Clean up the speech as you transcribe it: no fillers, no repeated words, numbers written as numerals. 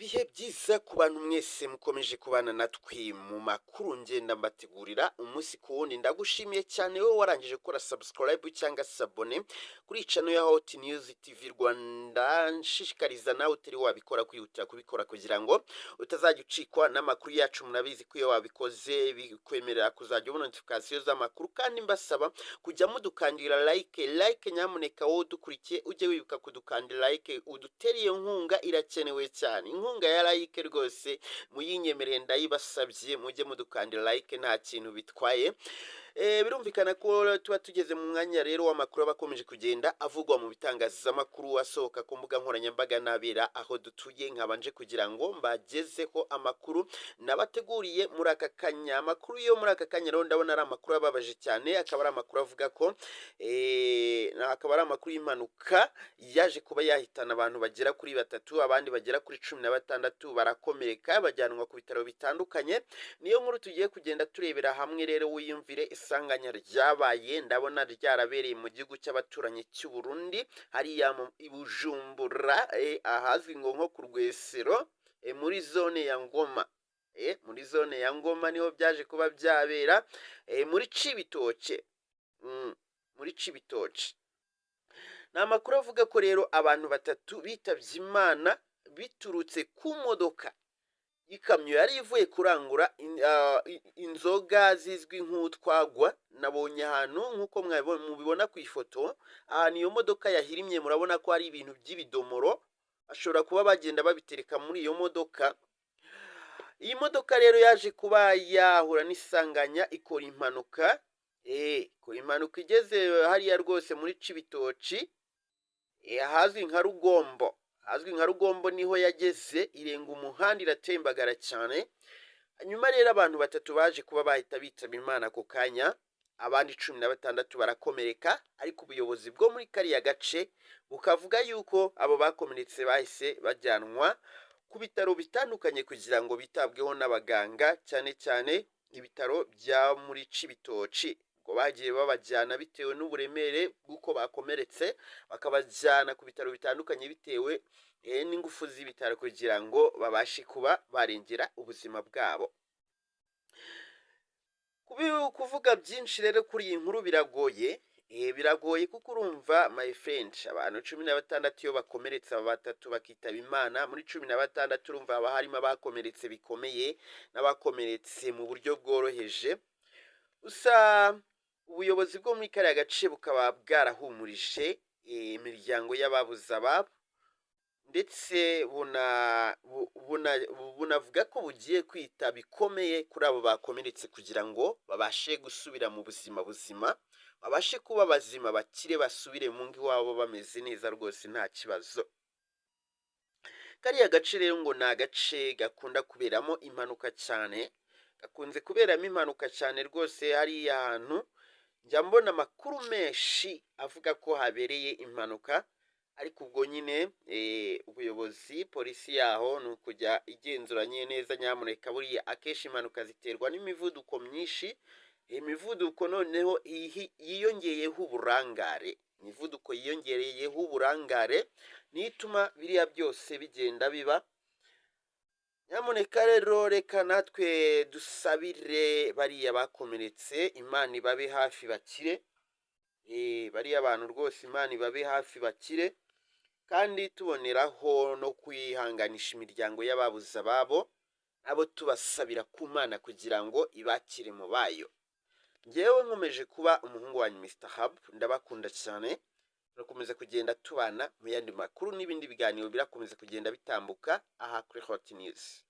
Ibihe byiza ku bantu mwese mukomeje kubana natwe mu makuru ngenda mbategurira umunsi ku wundi. Ndagushimiye cyane wowe warangije gukora subscribe cyangwa se abone kuri channel ya Hot News TV Rwanda. Nshishikariza nawe utari wabikora kwihutira kubikora kugira ngo utazajya ucikwa n'amakuru yacu. Munabizi ko iyo wabikoze bikwemerera kuzajya ubona notification z'amakuru, kandi mbasaba kujya mudukandira like nyamuneka wowe udukurikiye ujye wibuka kudukandira like, uduteriye nkunga irakenewe cyane. Inkunga ya like rwose muyinyemerere ndayibasabye, mujye mudukandira like, nta kintu bitwaye. Birumvikana ko tuba tugeze mu mwanya rero w'amakuru abakomeje kugenda avugwa mu bitangazamakuru asohoka ku mbuga nkoranyambaga nabera aho dutuye. Nkabanje kugira ngo mbagezeho amakuru nabateguriye muri aka kanya. Amakuru yo muri aka kanya rero ndabona ari amakuru ababaje cyane, akaba ari amakuru avuga ko akaba ari amakuru y'impanuka yaje kuba yahitana abantu bagera kuri 3, abandi bagera kuri 16 barakomereka bajyanwa ku bitaro bitandukanye. Niyo nkuru tugiye kugenda turebera hamwe rero, wiyumvire isanganya ryabaye. Ndabona ryarabereye mu gihugu cy'abaturanyi cy'u Burundi, hariya mu Bujumbura, ahazwi ngo nko ku Rwesero, muri zone ya Ngoma. Muri zone ya Ngoma niho byaje kuba byabera, muri Cibitoke. Muri Cibitoke ni amakuru avuga ko rero abantu 3 bitavye Imana biturutse ku modoka ikamyo yari ivuye kurangura inzoga zizwi nk'utwagwa. Nabonye ahantu nk'uko mubibona ku ifoto, ahantu iyo modoka yahirimye murabona ko hari ibintu by'ibidomoro, ashobora kuba bagenda babitereka muri iyo modoka. Iyi modoka rero yaje kuba yahura n'isanganya ikora impanuka. Ikora impanuka igeze hariya rwose muri Cibitoki, ahazwi nka Rugombo. Azwi nka Rugombo niho yageze, irenga umuhanda iratembagara cyane. Nyuma rero abantu 3 baje kuba bahita bitaba Imana ako kanya, abandi 16 barakomereka, ariko ubuyobozi bwo muri kariya gace bukavuga yuko abo bakomeretse bahise bajyanwa ku bitaro bitandukanye kugira ngo bitabweho n'abaganga, cyane cyane ibitaro bya muri Cibitoki. Ngo bagiye babajyana bitewe n'uburemere bw'uko bakomeretse, bakabajyana ku bitaro bitandukanye bitewe n'ingufu z'ibitaro kugira ngo babashe kuba barengera ubuzima bwabo. Kuvuga byinshi rero kuri iyi nkuru biragoye. Biragoye kuko urumva my friend, abantu 16 iyo bakomeretse, aba 3 bakitaba Imana. Muri 16 urumva haba harimo abakomeretse bikomeye n'abakomeretse mu buryo bworoheje. Usa ubuyobozi bwo muri kariya gace bukaba bwarahumurije imiryango y'ababuze ababo, ndetse bunavuga ko bugiye kwita bikomeye kuri abo bakomeretse kugira ngo babashe gusubira mu buzima buzima, babashe kuba bazima, bakire basubire mu ngo iwabo bameze neza rwose nta kibazo. Kariya gace rero ngo ni agace gakunda kuberamo impanuka cyane, gakunze kuberamo impanuka cyane rwose. Hariya hantu njya mbona amakuru menshi avuga ko habereye impanuka, ariko ubwo nyine ubuyobozi, polisi yaho ni ukujya igenzura neza nyamuneka. Buriya akenshi impanuka ziterwa n'imivuduko myinshi, imivuduko noneho yiyongeyeho uburangare. Imivuduko yiyongereyeho uburangare niyo ituma biriya byose bigenda biba. Nyamuneka rero reka natwe dusabire bariya bakomeretse, Imana ibabe hafi bakire. Bariya abantu rwose Imana ibabe hafi bakire, kandi tuboneraho no kwihanganisha imiryango y'ababuze ababo, abo tubasabira ku Mana kugira ngo ibakire mu bayo. Ngewe nkomeje kuba umuhungu wanyu Mr. Hub, ndabakunda cyane. Turakomeza kugenda tubana mu yandi makuru n'ibindi biganiro birakomeza kugenda bitambuka aha kuri Hot News.